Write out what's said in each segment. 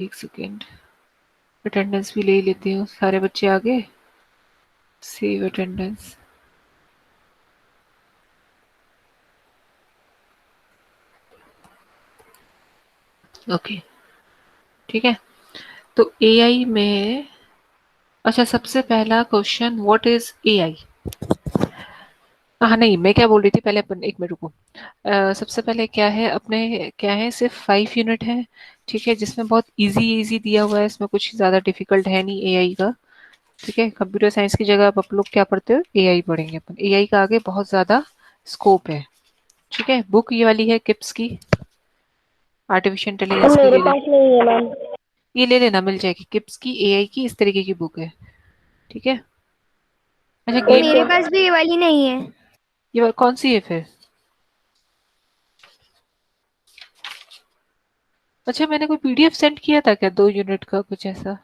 एक second, attendance भी ले लेती हूँ। सारे बच्चे आ गए? Save attendance. ओके, ठीक है। तो एआई में, अच्छा, सबसे पहला क्वेश्चन, व्हाट इज एआई? हाँ नहीं, मैं क्या बोल रही थी, पहले अपन 1 मिनट रुको। सबसे पहले क्या है अपने, क्या है, सिर्फ 5 यूनिट है, ठीक है, जिसमें बहुत इजी इजी दिया हुआ है, इसमें कुछ ज़्यादा डिफिकल्ट है नहीं एआई का। ठीक है, कंप्यूटर साइंस की जगह आप लोग क्या पढ़ते हो, एआई पढ़ेंगे अपन। एआई का आगे बहुत ज़्यादा स्कोप है। ठीक है, बुक ये वाली है किप्स की, आर्टिफिशियल इंटेलिजेंस की, मेरे ले ले, पास नहीं है मैम। ये ले लेना, मिल जाएगी किप्स की, एआई की, इस तरीके की बुक है। ठीक है। अच्छा, ओके। गेम मेरे का, पास भी ये वाली नहीं है। ये कौन सी है फिर? अच्छा, मैंने कोई पीडीएफ सेंड किया था क्या 2 यूनिट का, कुछ ऐसा?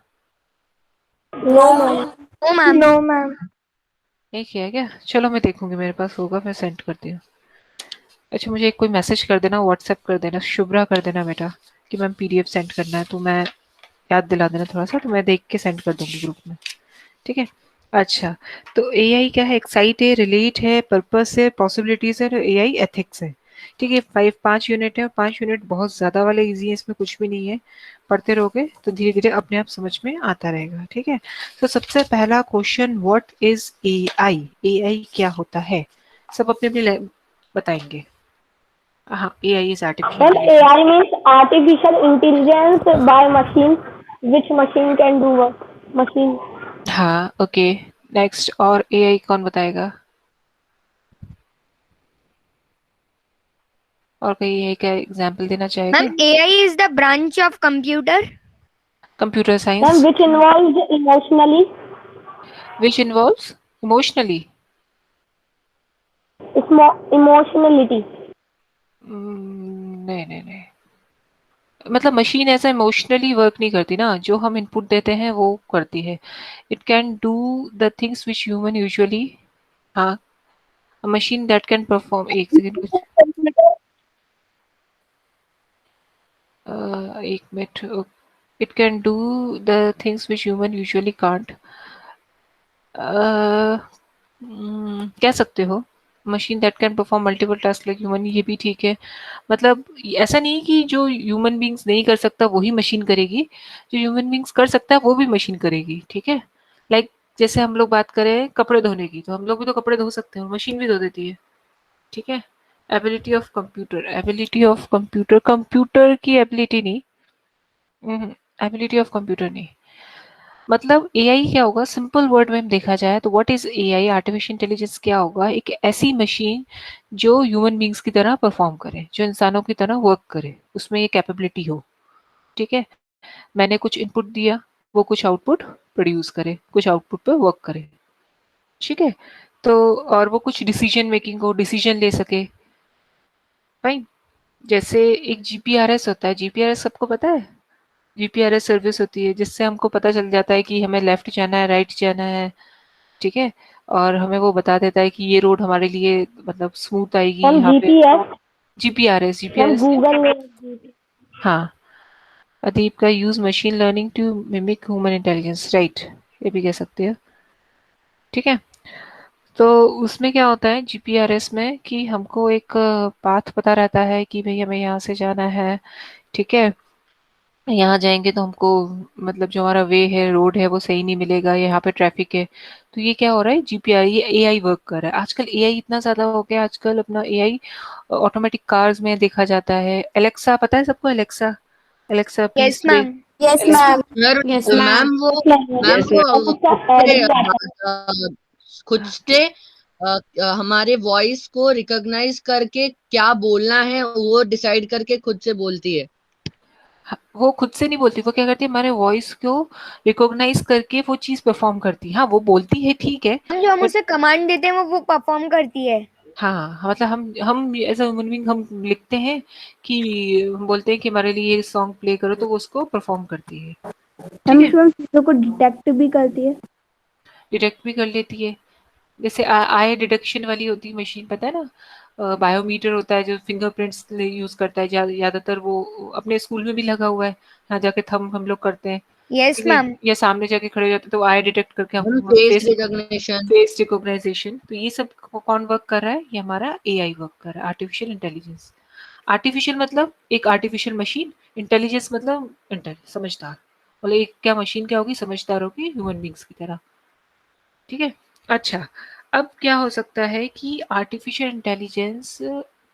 No ma'am. No ma'am. No ma'am. नहीं किया है क्या? चलो मैं देखूंगी, मेरे पास होगा, मैं सेंड करती हूँ। अच्छा, मुझे एक कोई मैसेज कर देना, व्हाट्सएप कर देना, शुभ्रा कर देना बेटा, कि मैम पीडीएफ सेंड करना है, तो मैं याद दिला देना थोड़ा सा, तो मैं देख के सेंड कर दूंगी ग्रुप में। ठीक है। अच्छा, तो एआई क्या है, एक्साइट है, रिलेट है, पर्पस है, पॉसिबिलिटीज है, एआई एथिक्स है। ठीक है, 5 यूनिट है, 5 यूनिट बहुत ज्यादा वाले इजी है, इसमें कुछ भी नहीं है। पढ़ते रहोगे तो धीरे धीरे अपने आप समझ में आता रहेगा। ठीक है। तो सबसे पहला question, what is AI? AI क्या होता है? सब अपने अपने बताएंगे। हाँ, AI is artificial ma'am intelligence. AI means artificial intelligence by machine which machine can do work. Machine। हाँ, ओके। नेक्स्ट, और एआई कौन बताएगा? और कोई एआई का एग्जाम्पल देना मैम चाहेगा? AI is the branch of computer computer ma'am science. which involves emotionally which involves emotionally? emotionality। नहीं नहीं नहीं, मतलब मशीन ऐसा इमोशनली वर्क नहीं करती ना, जो हम इनपुट देते हैं वो करती है। It can do the things which human usually, हाँ, मशीन दैट कैन परफॉर्म, एक सेकेंड कुछ, एक minute. It can do the things which human usually can't, कह सकते हो। Machine that can perform multiple task like human, ये भी ठीक है। मतलब ऐसा नहीं कि जो ह्यूमन बींग्स नहीं कर सकता वही मशीन करेगी, जो ह्यूमन बींग्स कर सकता है वो भी मशीन करेगी। ठीक है। लाइक जैसे हम लोग बात करें कपड़े धोने की, तो हम लोग भी तो कपड़े धो सकते हैं और मशीन भी धो देती है। ठीक है। Ability of computer, ability of computer, computer की एबिलिटी नहीं, एबिलिटी ऑफ कंप्यूटर नहीं। मतलब एआई क्या होगा, सिंपल वर्ड में देखा जाए तो what is AI, artificial intelligence क्या होगा, एक ऐसी मशीन जो ह्यूमन बींग्स की तरह परफॉर्म करे, जो इंसानों की तरह वर्क करे, उसमें ये कैपेबिलिटी हो। ठीक है। मैंने कुछ इनपुट दिया, वो कुछ आउटपुट प्रोड्यूस करे, कुछ आउटपुट पे वर्क करे। ठीक है। तो और वो कुछ डिसीजन मेकिंग हो, डिसीजन ले सके। फाइन। जैसे एक जीपीआरएस होता है, जीपीआरएस सबको पता है। जीपीआरएस सर्विस होती है जिससे हमको पता चल जाता है कि हमें लेफ्ट जाना है, राइट जाना है। ठीक है। और हमें वो बता देता है कि ये रोड हमारे लिए मतलब स्मूथ आएगी मैम यहाँ पे। GPS। GPRS, ma'am GPRS. Google में GPS। हाँ, अदीप का use machine learning to mimic human intelligence, right, ये भी कह सकते हो। ठीक है। तो उसमें क्या होता है जीपीआरएस में कि हमको एक पाथ पता रहता है कि भाई हमें यहाँ से जाना है। ठीक है। यहाँ जाएंगे तो हमको मतलब जो हमारा वे है, रोड है, वो सही नहीं मिलेगा, यहाँ पे ट्रैफिक है। तो ये क्या हो रहा है, जीपीआई, ये एआई वर्क कर रहा है। आजकल एआई इतना ज्यादा हो गया, आजकल अपना एआई ऑटोमेटिक कार्स में देखा जाता है। एलेक्सा पता है सबको, Alexa, Alexa yes please play. Ma'am. Yes Alexa, ma'am. अगर यस मैम। मैम वो यस मैम। मैम यस वो मैम। उसका खुद ऐड से भी आता खुद से हमारे वॉइस को रिकॉग्नाइज करके क्या बोलना है वो डिसाइड करके खुद से बोलती है। वो खुद से नहीं बोलती, वो क्या करती है, हमारे वॉइस को रिकॉग्नाइज करके वो चीज परफॉर्म करती है। हाँ, वो बोलती है, ठीक है। है। जो हम बट उसे कमांड देते हैं वो परफॉर्म करती है। हाँ हाँ, मतलब हम एज अ ह्यूमन बीइंग हम लिखते हैं कि, हम बोलते हैं कि हमारे लिए ये सॉन्ग प्ले करो, तो वो उसको परफॉर्म करती है। ठीक हम है। उसमें चीजों को डिटेक्ट भी करती है। डिटेक्ट भी कर लेती है। जैसे आई डिडक्शन वाली होती है मशीन, पता है ना, बायोमीटर होता है जो फिंगरप्रिंट्स यूज़ करता है, ज़्यादातर वो अपने स्कूल में भी लगा हुआ है, यहाँ जाके थंब हम लोग करते हैं, यस ठीक है? मैम। या सामने जाके खड़े हो जाते हैं तो आई डिटेक्ट करके मैम हम face face recognition. Face recognization, तो ये सब कौन वर्क कर रहा है? ये हमारा एआई वर्क कर रहा है, आर्टिफिशियल इंटेलिजेंस। आर्टिफिशियल मतलब एक आर्टिफिशियल मशीन, इंटेलिजेंस मतलब समझदार, मतलब एक क्या मशीन क्या होगी, समझदार होगी ह्यूमन बींग्स की तरह, ठीक है? अच्छा, अब क्या हो सकता है कि आर्टिफिशियल इंटेलिजेंस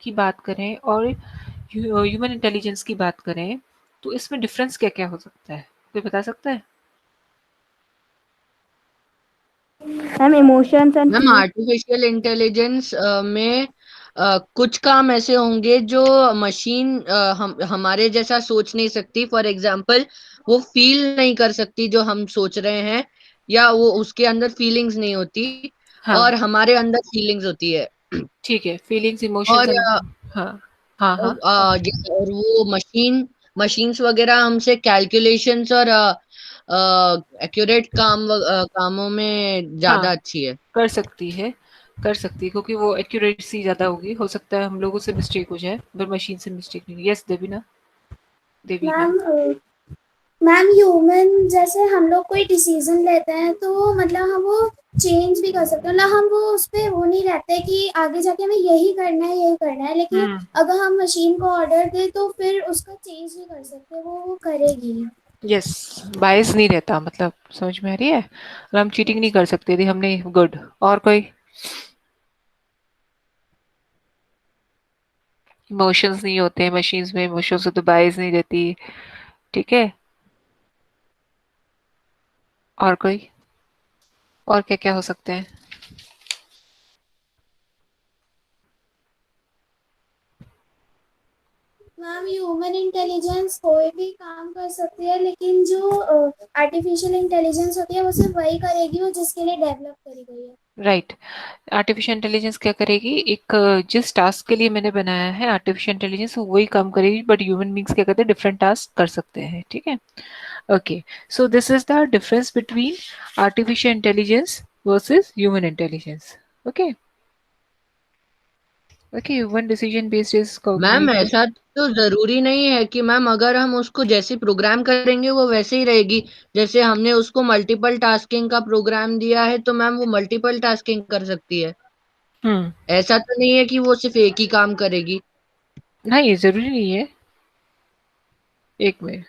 की बात करें और ह्यूमन इंटेलिजेंस की बात करें, तो इसमें डिफरेंस क्या-क्या हो सकता है? कोई बता सकता है? Ma'am emotions and ma'am artificial intelligence में कुछ काम ऐसे होंगे जो मशीन हम हमारे जैसा सोच नहीं सकती। फॉर एग्जाम्पल वो फील नहीं कर सकती जो हम सोच रहे हैं, या वो उसके अंदर फीलिंग्स नहीं होती, हाँ, और हमारे अंदर फीलिंग्स होती है। ठीक है, फीलिंग्स, इमोशंस और हम हाँ, हाँ, हाँ, और वो मशीन्स वगैरह हमसे कैलकुलेशंस और एक्यूरेट कामों में हाँ, ज्यादा अच्छी है। कर सकती है, कर सकती है क्योंकि वो एक्यूरेसी ज़्यादा होगी, हो सकता है हम लोगों से मिस्टेक हो जाए, पर मशीन से मिस्टेक नहीं। Yes Devina? Devina? Ma'am ma'am human जैसे हम लोग कोई डिसीजन लेते हैं तो मतलब हम वो चेंज भी कर सकते हैं, मतलब हम वो उस पे वो नहीं रहते कि आगे जाके हमें यही करना है, लेकिन हुँ, अगर हम मशीन को ऑर्डर दें तो फिर उसका चेंज नहीं कर सकते, वो करेगी। यस, बायस नहीं रहता, मतलब समझ में आ रही है? और हम चीटिंग नहीं कर सकते यदि हमने गुड। और कोई? इमोशंस नहीं होते हैं मशीन्स में, इमोशंस से तो बायस नहीं रहती, ठीक है? और कोई? और क्या-क्या हो सकते हैं? मैम ह्यूमन इंटेलिजेंस कोई भी काम कर सकती है, लेकिन जो आर्टिफिशियल इंटेलिजेंस होती है वो सिर्फ वही करेगी वो जिसके लिए डेवलप करी गई है। राइट, आर्टिफिशियल इंटेलिजेंस क्या करेगी, एक जिस टास्क के लिए मैंने बनाया है आर्टिफिशियल इंटेलिजेंस वो वही काम करेगी, बट ह्यूमन बींग्स क्या करते हैं, डिफरेंट टास्क कर सकते हैं, ठीक है? Okay, so this is the difference between artificial intelligence versus human intelligence. Okay, okay, one decision based is ma'am cognitive. ऐसा तो जरूरी नहीं है कि मैम अगर हम उसको जैसे प्रोग्राम करेंगे वो वैसे ही रहेगी। जैसे हमने उसको मल्टीपल टास्किंग का प्रोग्राम दिया है तो मैम वो मल्टीपल टास्किंग कर सकती है। हम्म, ऐसा तो नहीं है कि वो सिर्फ एक ही काम करेगी। नहीं जरूरी नहीं है, एक मिनट,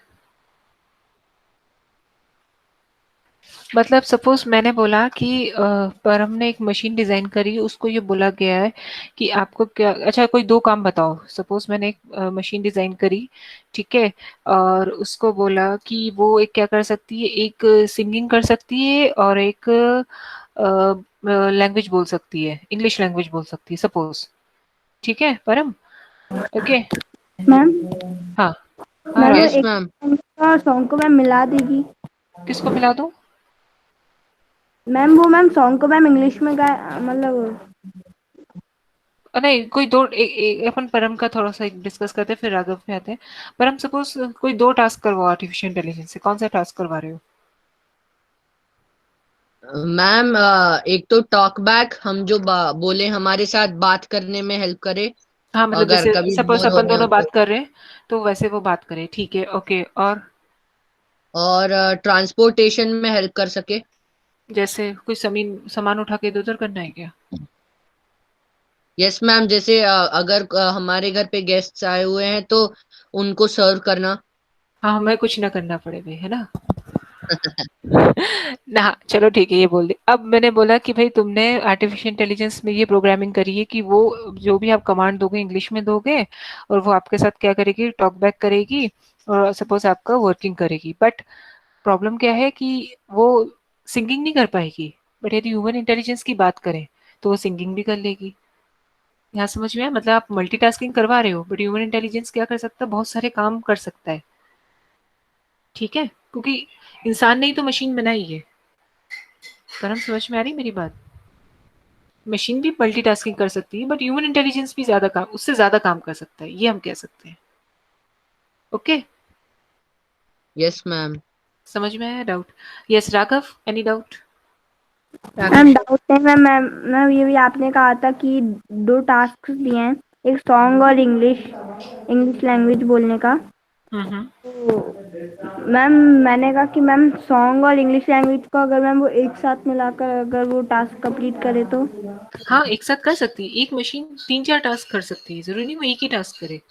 मतलब सपोज मैंने बोला कि पर हमने एक मशीन डिजाइन करी, उसको ये बोला गया है कि आपको क्या, अच्छा कोई दो काम बताओ, सपोज मैंने एक मशीन डिजाइन करी, ठीक है? और उसको बोला कि वो एक क्या कर सकती है, एक सिंगिंग कर सकती है और एक लैंग्वेज बोल सकती है, इंग्लिश लैंग्वेज बोल सकती है सपोज, ठीक है परम? Okay, ma'am. हाँ, हाँ मैम वो यस राघव, एक मैम। और सॉन्ग को मैम मिला देगी। किसको मिला दूं? मैम वो मैम सॉन्ग को मैम इंग्लिश में गाए, मतलब नहीं कोई दो अपन परम का थोड़ा सा डिस्कस करते हैं फिर राघव पे आते हैं। परम सपोज कोई दो टास्क करवाओ आर्टिफिशियल इंटेलिजेंस से, कौन सा टास्क करवा रहे हो? मैम एक तो टॉक बैक, हम जो बोले हमारे साथ बात करने में हेल्प करे हाँ मतलब अगर जैसे कभी सपोज बोर हो अपन रहे हो दोनों तो। बात कर रहे हैं तो वैसे वो बात करे, ठीक है, ओके। और और ट्रांसपोर्टेशन में हेल्प कर सके। जैसे कोई सामान सामान उठा के इधर उधर करना है क्या? यस मैम, जैसे अगर हमारे घर पे गेस्ट्स आए हुए हैं तो उनको सर्व करना। हाँ हमें कुछ ना करना पड़े भाई, है ना? ना चलो ठीक है, ये बोल दे। अब मैंने बोला कि भाई तुमने आर्टिफिशियल इंटेलिजेंस में ये प्रोग्रामिंग करी है कि वो जो भी आप कमांड दोगे इंग्लिश में दोगे और वो आपके साथ क्या करेगी, टॉक बैक करेगी और सपोज आपका वर्किंग करेगी, बट प्रॉब्लम क्या है कि वो सिंगिंग नहीं कर पाएगी, बट यदि ह्यूमन इंटेलिजेंस की बात करें तो वो सिंगिंग भी कर लेगी। यहाँ समझ में आया? मतलब आप मल्टीटास्किंग करवा रहे हो बट ह्यूमन इंटेलिजेंस क्या कर सकता है, बहुत सारे काम कर सकता है, ठीक है? क्योंकि इंसान ने ही तो मशीन बनाई है। परम समझ में आ रही मेरी बात? मशीन भी मल्टीटास्किंग कर सकती है बट ह्यूमन इंटेलिजेंस भी ज्यादा काम, उससे ज्यादा काम कर सकता है, ये हम कह सकते हैं। Okay, yes ma'am. समझ में आया? Doubt? Yes Raghav, any doubt? Ma'am doubt है मैम ये भी आपने कहा था कि 2 टास्क दिए हैं, एक सॉन्ग और इंग्लिश लैंग्वेज बोलने का। तो मैम मैंने कहा कि मैम सॉन्ग और इंग्लिश लैंग्वेज को अगर मैम वो एक साथ मिलाकर अगर वो टास्क कंप्लीट करे तो? हाँ, एक साथ कर सकती है। एक मशीन 3-4 टास्क कर सकती है, ज़रूरी नहीं वो एक ही टास्क करे।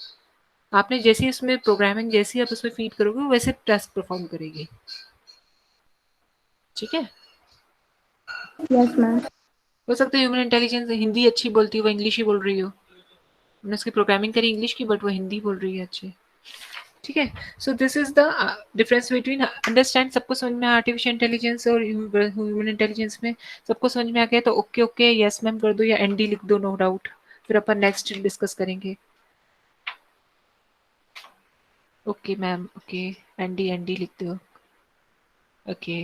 आपने जैसे उसमें प्रोग्रामिंग जैसी आप उसमें फीड करोगे, वो वैसे टास्क परफॉर्म करेगी। ठीक है? Yes ma'am. हो सकता है ह्यूमन इंटेलिजेंस हिंदी अच्छी बोलती हो, वो इंग्लिश ही बोल रही हो। हमने उसकी प्रोग्रामिंग करी इंग्लिश की, बट वो हिंदी बोल रही है अच्छे। ठीक है? So this is the difference between understand. सबको समझ में आया आर्टिफिशियल इंटेलिजेंस और ह्यूमन इंटेलिजेंस में? सबको समझ में आ गया तो ओके, ओके, यस मैम कर दो या एनडी लिख दो, नो डाउट। फिर अपन नेक्स्ट डिस्कस करेंगे। Okay ma'am, okay, ND ND लिख दो। ओके,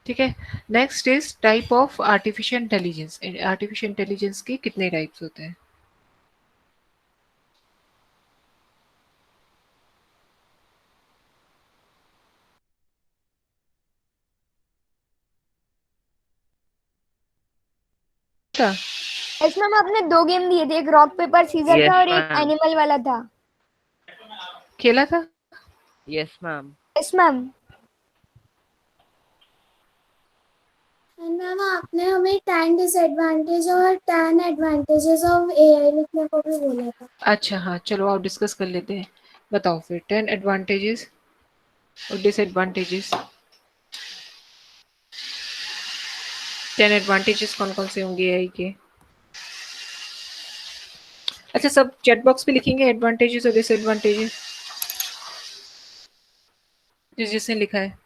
ठीक है। Next is type of artificial intelligence. Artificial intelligence के कितने टाइप्स होते हैं? क्या यस मैम, आपने 2 गेम दिए थे, एक रॉक पेपर सीजर Yes, था और एक ma'am. एनिमल वाला था। खेला था? Yes, ma'am. Yes ma'am. And ma'am आपने हमें 10 डिसएडवांटेज और 10 एडवांटेजेस ऑफ एआई लिखने को भी बोला था। अच्छा, हाँ, चलो आप डिस्कस कर लेते हैं। बताओ फिर 10 एडवांटेजेस और डिसएडवांटेजेस। 10 एडवांटेजेस कौन कौन से होंगे एआई के? अच्छा, सब चैट बॉक्स पे लिखेंगे एडवांटेजेस और डिसएडवांटेजेस, जिसने लिखा है।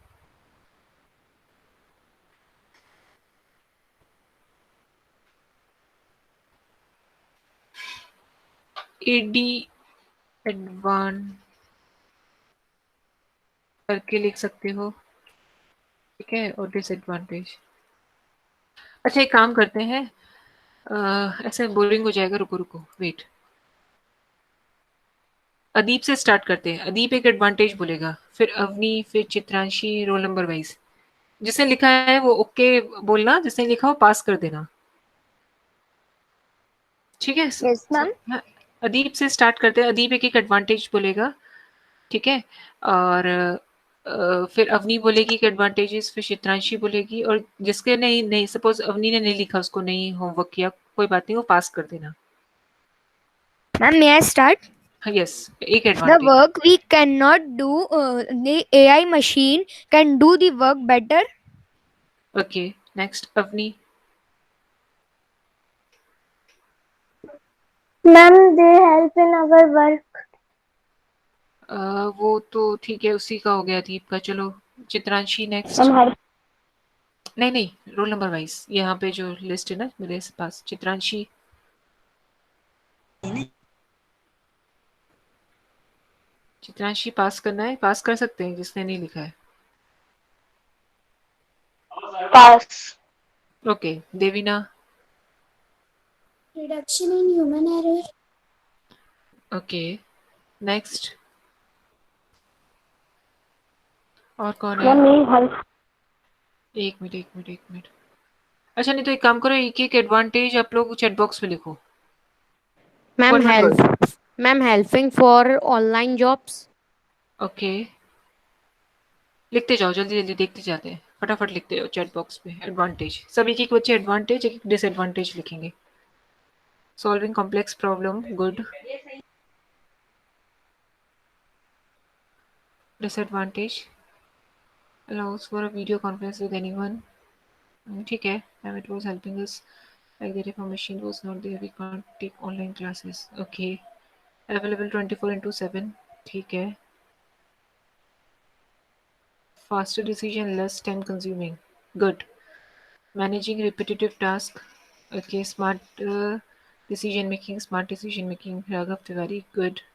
एडी एडवान करके लिख सकते हो, ठीक है, और डिसएडवांटेज। अच्छा, एक काम करते हैं, ऐसे बोरिंग हो जाएगा। रुको रुको, वेट। अदीप से स्टार्ट करते हैं। अदीप एक एडवांटेज बोलेगा, फिर अवनी, फिर चित्रांशी, रोल नंबर वाइज। जिसने लिखा है वो ओके बोलना, जिसने लिखा हो पास कर देना। ठीक है? Yes ma'am. हाँ, अदीप से स्टार्ट करते हैं। अदीप एक एक एडवांटेज बोलेगा, ठीक है। और फिर अवनी बोलेगी कि एडवांटेजेस, फिर चित्रांशी बोलेगी, और जिसके नहीं नहीं सपोज अवनी ने नहीं लिखा, उसको नहीं होमवर्क किया, कोई बात नहीं, वो पास कर देना। Ma'am may I start? हाँ, यस, एक The advantage. work we cannot do, the AI machine can do the work better. Okay, next Avni. Ma'am they help in our work. वो तो ठीक है, उसी का हो गया दीप का। चलो चित्रांशी नेक्स्ट। Ma'am help. नहीं नहीं, रोल नंबर वाइज यहाँ पे जो लिस्ट है ना मेरे पास। चित्रांशी। चित्रांशी पास करना है, पास कर सकते हैं जिसने नहीं लिखा है। पास। Okay, Devina. Reduction in human error. Okay, next. और कौन है? मैम नहीं हेल्प। एक मिनट, एक मिनट, एक मिनट। अच्छा, नहीं तो एक काम करो, एक एक एडवांटेज आप लोग चैट बॉक्स में लिखो। Ma'am one one word. Help ma'am helping for online jobs. Okay, लिखते जाओ, जल्दी जल्दी देखते जाते हैं, फटाफट लिखते जाओ चैट बॉक्स पे। एडवांटेज सब एक एक बच्चे एडवांटेज, एक एक डिसएडवांटेज लिखेंगे। Solving complex problem, good. Disadvantage, allows for a video conference with anyone. ठीक है, and it was helping us like that if a machine was not there we can't take online classes. Okay, available 24/7, ठीक है। Faster decision, less time consuming, good. Managing repetitive task, okay. Smart smart decision making, Raghav Tiwari, good.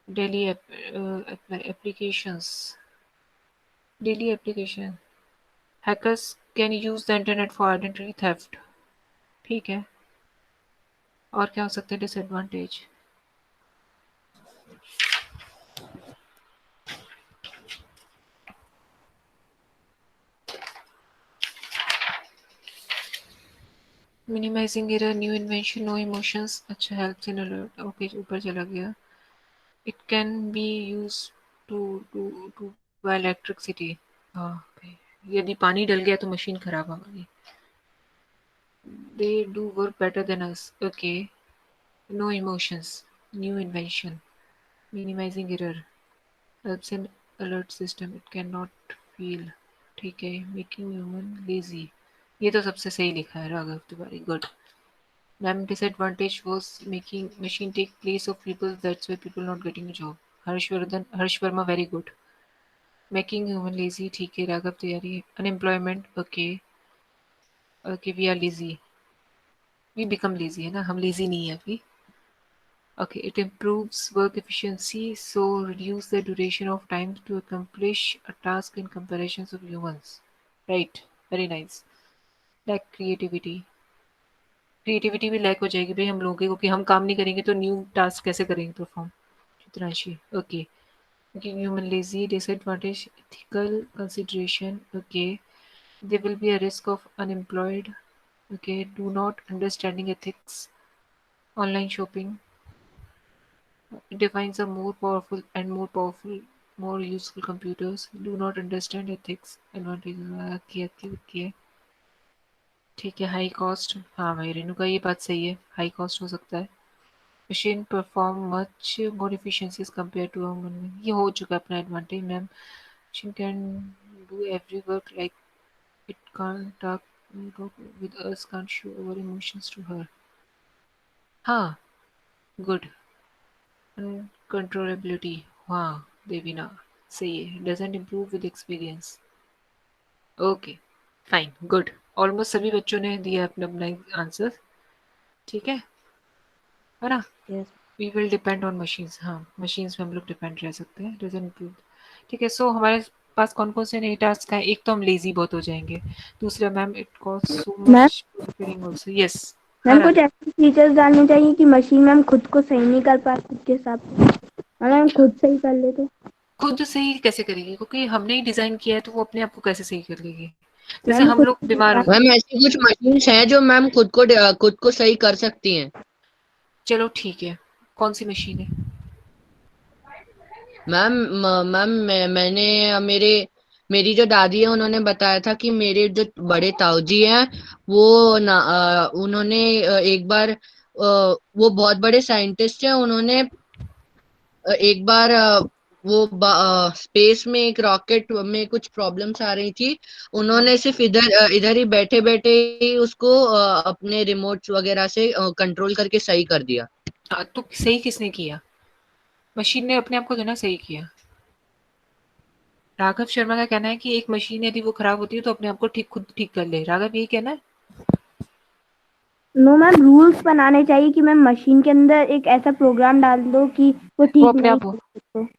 Daily applications, daily application. Hackers can use the internet for identity theft, ठीक है। और क्या हो सकता है disadvantage? Minimising error, new invention, no emotions, अच्छा helps in alert, okay ऊपर चला गया। It can be use to to to by electricity, okay यदि पानी डल गया तो मशीन खराब हो गई। They do work better than us, okay no emotions, new invention, minimising error, helps in alert system, it cannot feel, ठीक है making human lazy, ये तो सबसे सही लिखा है Raghav Tiwari, good. Ma'am disadvantage was making machine take place of people, that's why people not getting a job, Harsh Verma very good. Making human lazy, ठीक है Raghav Tiwari. Unemployment, okay okay we are lazy, we become lazy है ना, हम lazy नहीं है अभी। Okay, it improves work efficiency, so reduce the duration of time to accomplish a task in comparisons of humans. Right, very nice. Like creativity. Creativity भी lack हो जाएगी भाई हम लोगों को कि हम काम नहीं करेंगे तो न्यू टास्क कैसे करेंगे perform. Chitranshi, okay. Making human lazy, disadvantage, ethical consideration, okay. There will be a risk of unemployed, okay. Do not understanding ethics, online shopping. It defines a more powerful, more useful computers. Do not understand ethics. Advantages, okay. ठीक है, high cost, हाँ भाई रेणुका ये बात सही है, high cost हो सकता है। Machine perform much more efficiency as compare to human, ये हो चुका है अपना advantage ma'am. Machine can do every work like it can't talk with us, can't show our emotions to her, हाँ गुड। कंट्रोलेबिलिटी, हाँ देवीना सही है, doesn't improve with experience, okay fine good. Almost सभी बच्चों ने दिया अपना अपना आंसर, ठीक है ना। Yes. We will depend on machines, हाँ मशीन्स में हम लोग डिपेंड रह सकते हैं, डजंट इम्प्रूव, ठीक है। सो हमारे पास कौन कौन से नए टास्क हैं, एक तो हम लेजी बहुत हो जाएंगे, दूसरा ma'am it cost so ma'am much preparing also, yes. हाँ मैम कुछ ऐसे फीचर्स डालने चाहिए कि मशीन मैम खुद को सही नहीं कर पाती उसके हिसाब से, और मैम खुद सही कर ले तो। खुद सही कैसे करेगी, क्योंकि हमने ही डिजाइन किया है तो वो अपने आप को कैसे सही कर लेगी। जैसे मैम हम खुद लोग बीमार हो, मैम ऐसी कुछ मशीन्स हैं जो मैम खुद को सही कर सकती हैं। चलो ठीक है, कौन सी मशीन है? मैम मैंने मेरी जो दादी है उन्होंने बताया था कि मेरे जो बड़े ताऊजी हैं वो उन्होंने एक बार वो बहुत बड़े साइंटिस्ट हैं, उन्होंने एक बार वो स्पेस में एक रॉकेट में कुछ प्रॉब्लम्स आ रही थी, उन्होंने सिर्फ इधर ही बैठे बैठे ही उसको अपने रिमोट वगैरह से कंट्रोल करके सही कर दिया। तो सही किसने किया? मशीन ने अपने आप को तो ना सही किया। राघव शर्मा का कहना है कि एक मशीन यदि वो खराब होती है तो अपने आप को खुद ठीक कर ले, राघव यही कहना है। नो मैम रूल्स बनाने चाहिए कि मैम मशीन के अंदर एक ऐसा प्रोग्राम डाल दो कि वो वो ठीक अपने नहीं आप हो, कर सकते।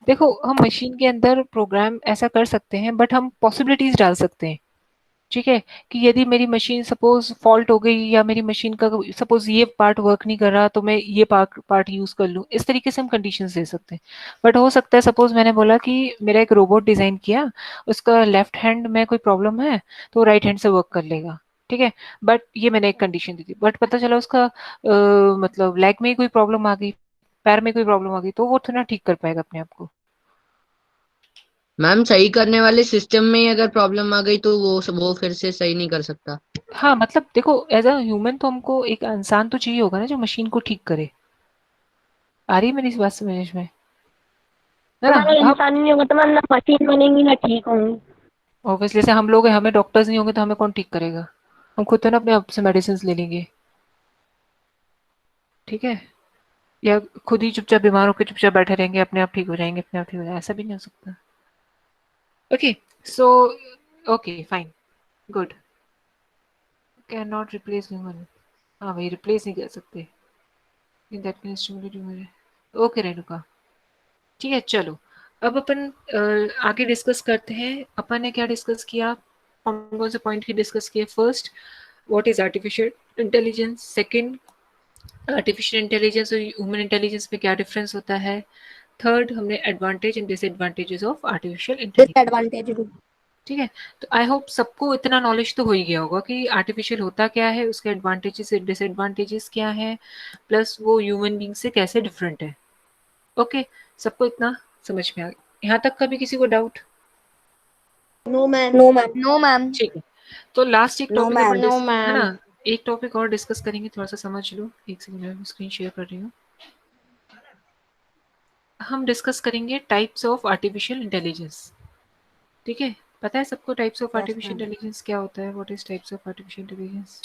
देखो हम मशीन के अंदर प्रोग्राम ऐसा कर सकते हैं बट हम पॉसिबिलिटीज डाल सकते हैं, ठीक है। कि यदि मेरी मशीन सपोज फॉल्ट हो गई या मेरी मशीन का सपोज ये पार्ट वर्क नहीं कर रहा तो मैं ये पार्ट यूज कर लूँ, इस तरीके से हम कंडीशंस दे सकते हैं। बट हो सकता है सपोज मैंने बोला कि मेरा एक रोबोट डिजाइन किया, उसका लेफ्ट हैंड में कोई प्रॉब्लम है तो राइट हैंड से वर्क कर लेगा, ठीक है। बट ये मैंने एक कंडीशन दी थी, बट पता चला उसका मतलब लेग में ही कोई प्रॉब्लम आ गई, पैर में कोई प्रॉब्लम आ गई, तो वो थोड़ा ठीक कर पाएगा अपने आप को। मैम सही करने वाले सिस्टम में ही अगर प्रॉब्लम आ गई तो वो फिर से सही नहीं कर सकता। हाँ मतलब देखो एज अ ह्यूमन तो हमको एक इंसान तो चाहिए होगा ना जो मशीन को ठीक करे। आ रही है मेरी इस बात समझ में, है ना। अगर हम इंसान नहीं होगा तो मैम ना मशीन बनेंगी ना ठीक होंगी। ऑब्वियसली जैसे हम लोग हैं, हमें डॉक्टर्स नहीं होंगे तो हमें कौन ठीक करेगा, हम खुद तो ना अपने आप से मेडिसिन ले लेंगे, ठीक है। या खुद ही चुपचाप बीमार होकर चुपचाप बैठे रहेंगे, अपने आप ठीक हो जाएंगे, अपने आप ठीक हो जाएंगे, ऐसा भी नहीं हो सकता। Okay so okay fine good. Can not replace human, हाँ भाई रिप्लेस नहीं कर सकते, in that can stimulate human, okay Renuka ठीक है। चलो अब अपन आगे डिस्कस करते हैं, अपन ने क्या डिस्कस किया, कौन कौन से पॉइंट की डिस्कस किए। First what is artificial intelligence, second artificial intelligence और ह्यूमन इंटेलिजेंस में क्या डिफरेंस होता है, थर्ड हमने advantage and disadvantages of artificial intelligence, Disadvantage. ठीक है। तो आई होप सबको इतना नॉलेज तो हो ही गया होगा कि आर्टिफिशियल होता क्या है, उसके एडवांटेजेस डिसएडवांटेजेस क्या है, प्लस वो ह्यूमन बींग से कैसे डिफरेंट है। ओके, सबको इतना समझ में आ गया? यहाँ तक कभी किसी को doubt? No ma'am, no ma'am, No, ma'am. ठीक है, तो लास्ट एक नो टॉपिक मैम। अपन No, है ना, ma'am. एक टॉपिक और डिस्कस करेंगे, थोड़ा सा समझ लो। एक सेकंड, मैं स्क्रीन शेयर कर रही हूँ। हम डिस्कस करेंगे टाइप्स ऑफ आर्टिफिशियल इंटेलिजेंस। ठीक है, पता है सबको types of yes artificial ma'am. Intelligence क्या होता है? What is types of artificial intelligence?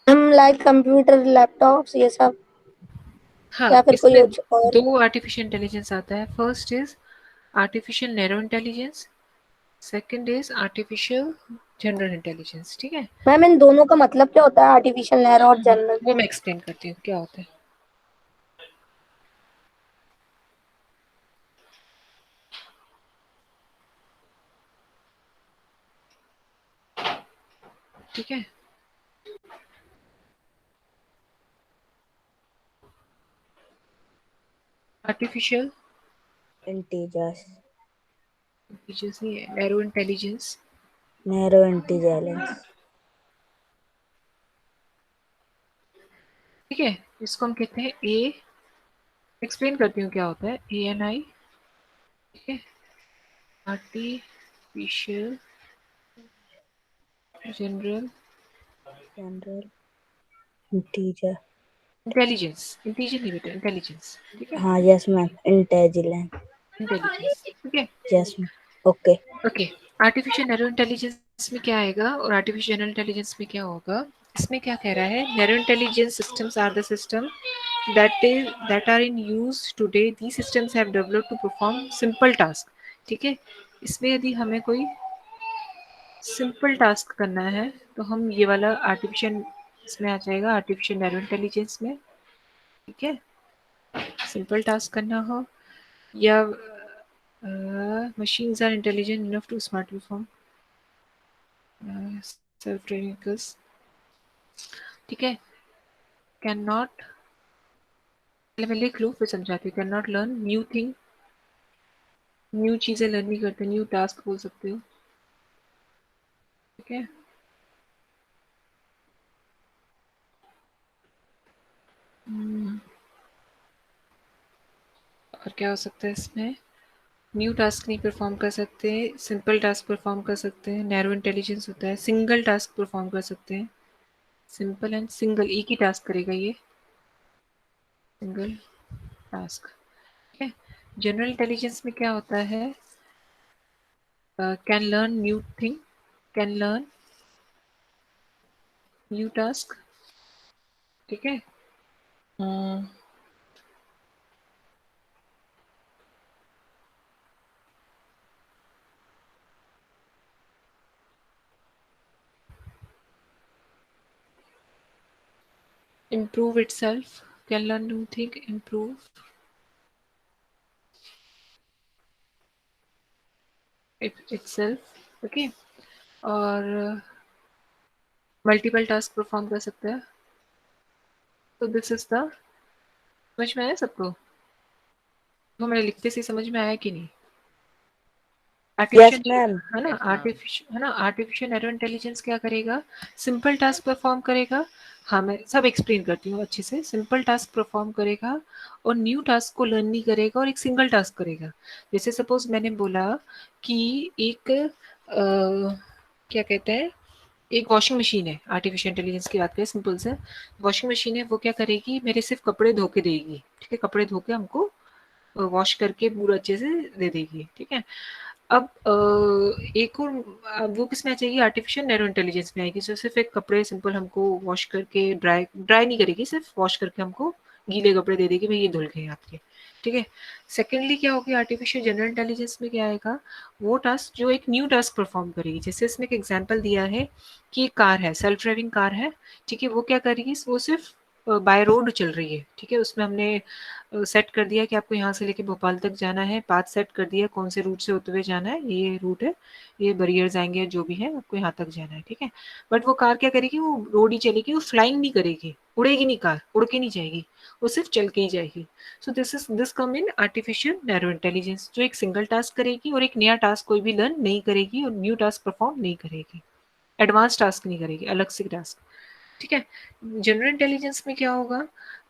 हम लाइक कंप्यूटर, लैपटॉप्स, ये सब, हाँ, या फिर कोई इसमें और? दो आर्टिफिशियल इंटेलिजेंस आता है। First is artificial narrow intelligence, second is artificial general intelligence. ठीक है, मैम इन दोनों का मतलब क्या होता है, आर्टिफिशियल नैरो और जनरल? वो मैं एक्सप्लेन करती हूँ क्या होता है। ठीक है, आर्टिफिशियल इंटीजर्स, इंटेलिजेंस नहीं है, नैरो इंटेलिजेंस। Narrow intelligence. ठीक है, इसको हम कहते हैं ए, एक्सप्लेन करती हूँ क्या होता है, ANI। ठीक है, artificial general general integer. Intelligence, integer नहीं बेटा, इंटेलिजेंस। ठीक है, हाँ यस मैम, इंटेलिजेंट। इंटेलिजेंस। ठीक है, yes ma'am, okay. Okay. Artificial narrow intelligence में क्या आएगा और आर्टिफिशियल जनरल इंटेलिजेंस में क्या होगा? इसमें क्या कह रहा है, narrow intelligence systems are the system that are in use today. These systems have developed to perform simple task. ठीक है, इसमें यदि हमें कोई सिंपल टास्क करना है तो हम ये वाला आर्टिफिशियल इसमें आ जाएगा, आर्टिफिशियल नैरो इंटेलिजेंस में। ठीक है, सिंपल टास्क करना हो या machines are intelligent enough to smart perform self training skills। ठीक है, कैन नॉट, पहले मैं लिख लूँ फिर समझाती हूँ। Can not learn new thing, new चीज़ें लर्न नहीं करते, न्यू टास्क बोल सकते हो। ठीक है, और क्या हो सकता है इसमें? न्यू टास्क नहीं परफॉर्म कर सकते, सिंपल टास्क परफॉर्म कर सकते हैं। नैरो इंटेलिजेंस होता है सिंगल टास्क परफॉर्म कर सकते हैं, सिंपल एंड सिंगल, एक ही टास्क करेगा ये, सिंगल टास्क। ठीक है, जनरल इंटेलिजेंस में क्या होता है, can learn new thing, can learn new task. ठीक है, improve itself, can learn new thing, improve itself। Okay, और मल्टीपल टास्क परफॉर्म कर सकता है। तो दिस इज द, समझ में आया सबको? वो मैंने लिखते से समझ में आया कि नहीं? Yes artificial ma'am. है ना, Yes, ma'am. आर्टिफिशियल है ना, आर्टिफिशियल नैरो इंटेलिजेंस क्या करेगा, सिंपल टास्क परफॉर्म करेगा। हाँ, मैं सब एक्सप्लेन करती हूँ अच्छे से। सिंपल टास्क परफॉर्म करेगा और न्यू टास्क को लर्न नहीं करेगा और एक सिंगल टास्क करेगा। जैसे सपोज मैंने बोला कि एक क्या कहते हैं, एक वॉशिंग मशीन है, आर्टिफिशियल इंटेलिजेंस की बात करें सिंपल से, वॉशिंग मशीन है, वो क्या करेगी, मेरे सिर्फ कपड़े धो के देगी। ठीक है, कपड़े धो के हमको वॉश करके पूरा अच्छे से दे देगी। ठीक है, अब एक और वो किसमें आ जाएगी, आर्टिफिशियल नैरो इंटेलिजेंस में आएगी, जो सिर्फ एक कपड़े सिंपल हमको वॉश करके ड्राई ड्राई नहीं करेगी, सिर्फ वॉश करके हमको गीले कपड़े दे देगी, भाई ये धुल गए आपके। ठीक है, सेकेंडली क्या होगी, आर्टिफिशियल जनरल इंटेलिजेंस में क्या आएगा, वो टास्क जो एक न्यू टास्क परफॉर्म करेगी। जैसे इसमें एक एग्जाम्पल दिया है कि एक कार है, सेल्फ ड्राइविंग कार है। ठीक है, वो क्या करेगी, वो सिर्फ बाय रोड चल रही है, ठीक है, उसमें हमने सेट कर दिया कि आपको यहाँ से लेके भोपाल तक जाना है, पाथ सेट कर दिया कौन से रूट से होते हुए जाना है, ये रूट है, ये बैरियर्स आएंगे जो भी है, आपको यहाँ तक जाना है, ठीक है। बट वो कार क्या करेगी, वो रोड ही चलेगी, वो फ्लाइंग नहीं करेगी, उड़ेगी नहीं कार, उड़ के नहीं जाएगी, वो सिर्फ चल के ही जाएगी। So this come in artificial narrow intelligence, जो एक सिंगल टास्क करेगी और एक नया टास्क कोई भी लर्न नहीं करेगी और न्यू टास्क परफॉर्म नहीं करेगी, एडवांस टास्क नहीं करेगी, अलग से टास्क, ठीक है। जनरल इंटेलिजेंस में क्या होगा,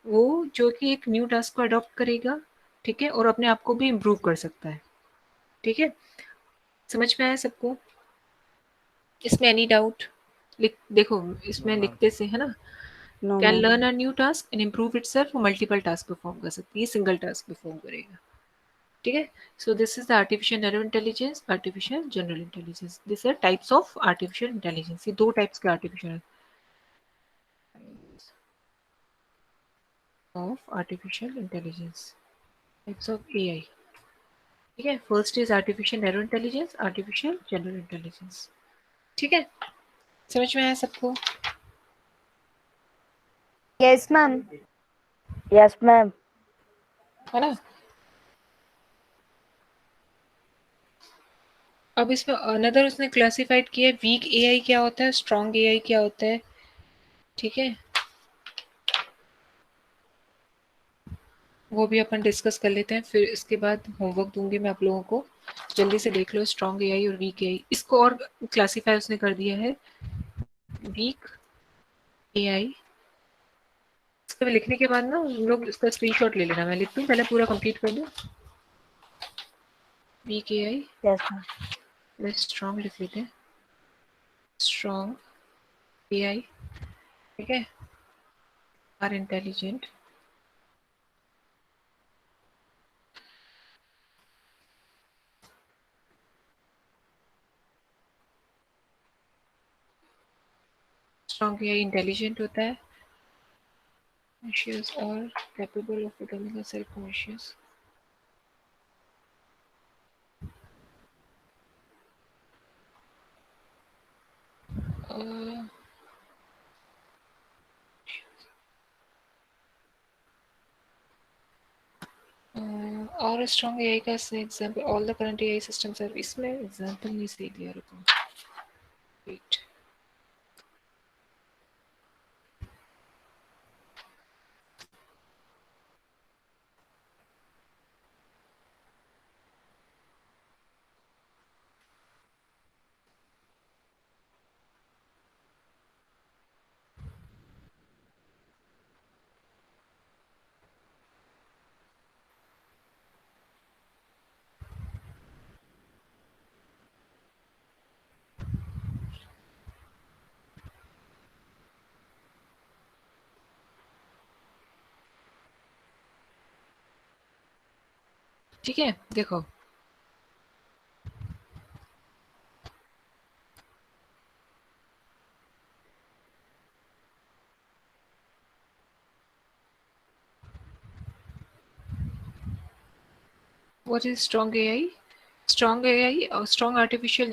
वो जो कि एक न्यू टास्क को अडॉप्ट करेगा, ठीक है, और अपने आप को भी इम्प्रूव कर सकता है, ठीक है। समझ में आया सबको? इसमें एनी डाउट? देखो इसमें लिखते से है ना, can learn a new task and improve itself, multiple task perform कर सकती है, सिंगल टास्क परफॉर्म करेगा, ठीक है। So this is the artificial narrow intelligence, artificial general intelligence, this are types of artificial intelligence, ये दो टाइप्स के artificial of artificial intelligence, types of AI, ठीक है। First is artificial narrow intelligence, artificial general intelligence, ठीक है। समझ में आया सबको? Yes, ma'am. Yes ma'am. है ना। अब इसमें अनदर उसने क्लासिफाइड किया, वीक एआई क्या होता है, स्ट्रॉन्ग एआई क्या होता है, ठीक है, वो भी अपन डिस्कस कर लेते हैं, फिर इसके बाद होमवर्क दूंगी मैं आप लोगों को, जल्दी से देख लो स्ट्रॉन्ग एआई और वीक एआई, इसको और क्लासिफाई उसने कर दिया है, वीक एआई। इसको लिखने के बाद ना हम लोग इसका स्क्रीनशॉट ले लेना, मैं लिखती हूँ, पहले पूरा कंप्लीट कर दूँ। Weak AI, yes ma'am. Strong लिख लेते हैं, स्ट्रॉन्ग एआई, ठीक है, are intelligent, strong AI intelligent होता है, कॉन्शियस और capable of becoming a self conscious, और स्ट्रॉन्ग एआई का example, all the current AI systems are, इसमें एग्जांपल नहीं सही दिया, रुको वेट, ठीक है। देखो what is strong AI? Strong AI or strong artificial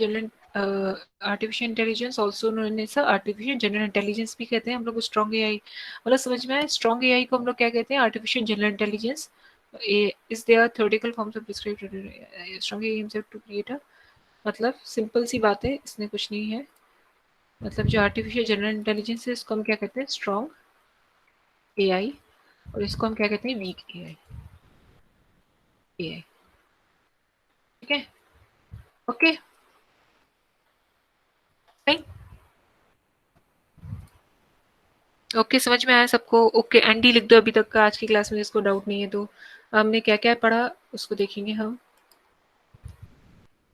intelligence, also known as artificial general intelligence भी कहते हैं हम लोग, strong AI मतलब समझ में आया, strong AI को हम लोग क्या कहते हैं, artificial general intelligence is their theoretical forms of described strong AI himself to create a, मतलब सिंपल सी बात है, इसमें कुछ नहीं है, मतलब जो आर्टिफिशियल जनरल इंटेलिजेंस है इसको हम क्या कहते हैं, स्ट्रॉन्ग एआई, और इसको हम क्या कहते हैं, वीक एआई, एआई, ठीक है, ओके फाइन, ओके समझ में आया सबको, ओके एंडी लिख दो अभी तक का आज की क्लास में, जिसको डाउट नहीं है तो। हमने क्या क्या पढ़ा उसको देखेंगे हम,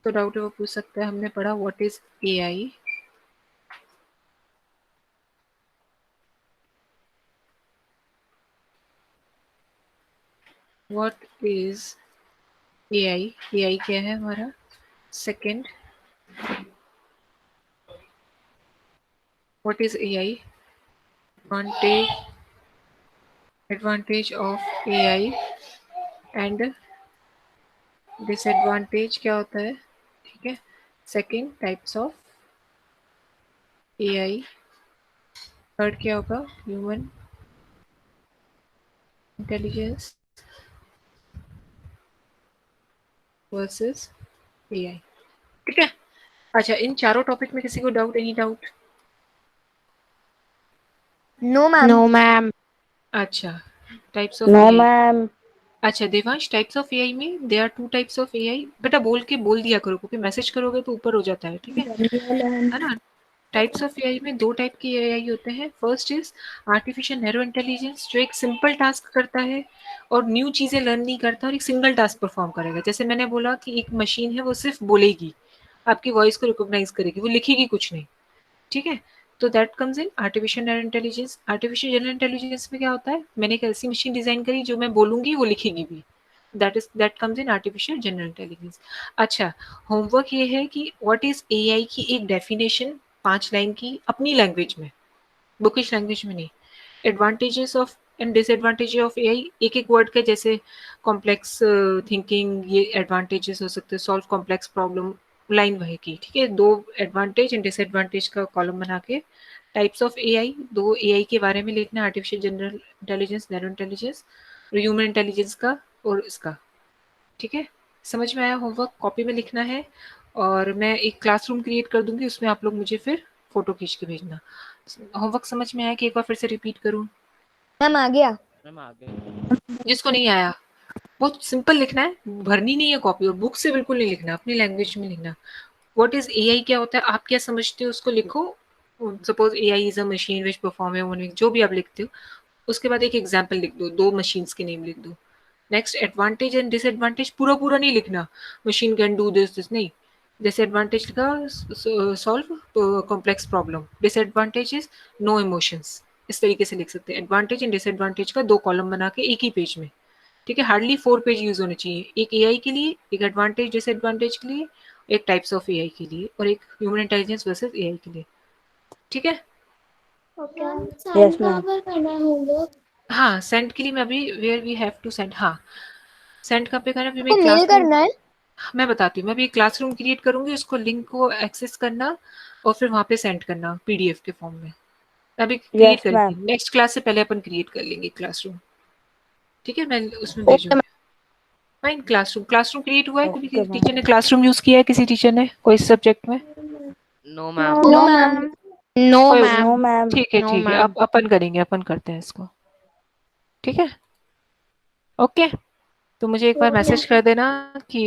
तो डाउट है वो पूछ सकता है। हमने पढ़ा what is AI, what is AI, AI क्या है हमारा, second what is AI, advantage, advantage of AI and disadvantage क्या होता है, ठीक है, second types of AI, third क्या होगा, ह्यूमन इंटेलिजेंस वर्सेस एआई, ठीक है। अच्छा, इन चारों टॉपिक में किसी को doubt, any doubt? No, ma'am. No, ma'am. अच्छा, types of no AI. Ma'am. अच्छा देवांश, टाइप्स ऑफ एआई में there are 2 types of AI. बेटा बोल दिया करो, क्योंकि मैसेज करोगे तो ऊपर हो जाता है, ठीक है ना। टाइप्स ऑफ एआई में 2 टाइप की एआई होते हैं। First is artificial narrow intelligence, जो एक सिंपल टास्क करता है और न्यू चीजें लर्न नहीं करता और एक सिंगल टास्क परफॉर्म करेगा। जैसे मैंने बोला कि एक मशीन है, वो सिर्फ बोलेगी, आपकी वॉइस को रिकॉग्नाइज करेगी, वो लिखेगी कुछ नहीं, ठीक है। तो that comes in artificial general intelligence. Artificial general intelligence में क्या होता है, मैंने एक ऐसी मशीन डिजाइन करी जो मैं बोलूंगी वो लिखेगी भी, that comes in artificial general intelligence. अच्छा, होमवर्क ये है कि व्हाट इज एआई की एक डेफिनेशन 5 लाइन की अपनी लैंग्वेज में, बुकिश लैंग्वेज में नहीं। Advantages of and disadvantages of AI, एक एक वर्ड का, जैसे कॉम्प्लेक्स थिंकिंग, ये एडवांटेजेस हो सकते हैं, सॉल्व कॉम्प्लेक्स प्रॉब्लम, लाइन वही की, ठीक है। 2 एडवांटेज एंड डिसएडवांटेज का कॉलम बना के, टाइप्स ऑफ एआई, 2 एआई के बारे में लिखना, artificial general intelligence, narrow intelligence, human intelligence का और इसका, ठीक है। समझ में आया? होमवर्क कॉपी में लिखना है और मैं एक क्लासरूम क्रिएट कर दूंगी, उसमें आप लोग मुझे फिर फोटो खींच के भेजना। होमवर्क समझ में आया कि एक बार फिर से रिपीट करूं? मैम आ गया। मैम आ गए। जिसको नहीं आया, बहुत सिंपल लिखना है, भरनी नहीं है कॉपी, और बुक से बिल्कुल नहीं लिखना, अपनी लैंग्वेज में लिखना। व्हाट इज एआई क्या होता है, आप क्या समझते हो उसको लिखो। Suppose AI is a machine which perform है, जो भी आप लिखते हो, उसके बाद एक एग्जाम्पल लिख दो, 2 मशीन्स के नेम लिख दो। नेक्स्ट, एडवांटेज एंड डिसएडवांटेज पूरा पूरा नहीं लिखना, मशीन कैन डू दिस नहीं। डिसएडवांटेज का solve complex problem, disadvantage is no emotions, इस तरीके से लिख सकते हैं। एडवांटेज एंड डिसएडवांटेज का 2 कॉलम बना के एक ही पेज में, ठीक है। हार्डली 4 पेज यूज होने चाहिए, एक एआई के लिए, एक एडवांटेज डिसएडवांटेज के लिए, एक टाइप्स ऑफ एआई के लिए, और एक ह्यूमन इंटेलिजेंस वर्सेस एआई के लिए, ठीक है। मैम Yes, साइन कहाँ ma'am. पर करना है होमवर्क? हाँ, सेंड के लिए मैं अभी, where we have to send, हाँ सेंड कहाँ पे करना है, अभी मैं आपको मेल क्लासरूम, करना है। मैं बताती हूँ, मैं अभी एक क्लासरूम क्रिएट करूंगी, उसको लिंक को एक्सेस करना और फिर वहां पे सेंड करना पीडीएफ के फॉर्म में। अभी क्रिएट Yes, करेंगे, ma'am. नेक्स्ट क्लास से पहले अपन क्रिएट कर लेंगे क्लासरूम, ठीक है। मैं उसमें Okay, भेजूंगी। फाइन, क्लासरूम क्रिएट हुआ है, कोई Okay, टीचर ma'am. ने क्लासरूम यूज किया है, किसी टीचर ने कोई सब्जेक्ट में? No ma'am. No No, ma'am. ma'am. No, कोई, No, ma'am. ma'am. ठीक है No, ठीक है, ma'am. अब अपन करेंगे, अपन करते हैं इसको, ठीक है। ओके, तो मुझे एक बार मैसेज कर देना कि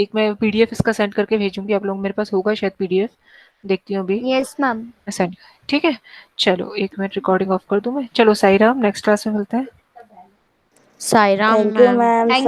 एक मैं पीडीएफ इसका सेंड करके भेजूंगी, आप लोग, मेरे पास होगा शायद पीडीएफ, देखती हूँ अभी यस मैम। सेंड, ठीक है। चलो 1 मिनट, रिकॉर्डिंग ऑफ कर दूं मैं। चलो साई राम, नेक्स्ट क्लास में मिलते हैं। Sairam, Thank you, ma'am. ma'am. Thank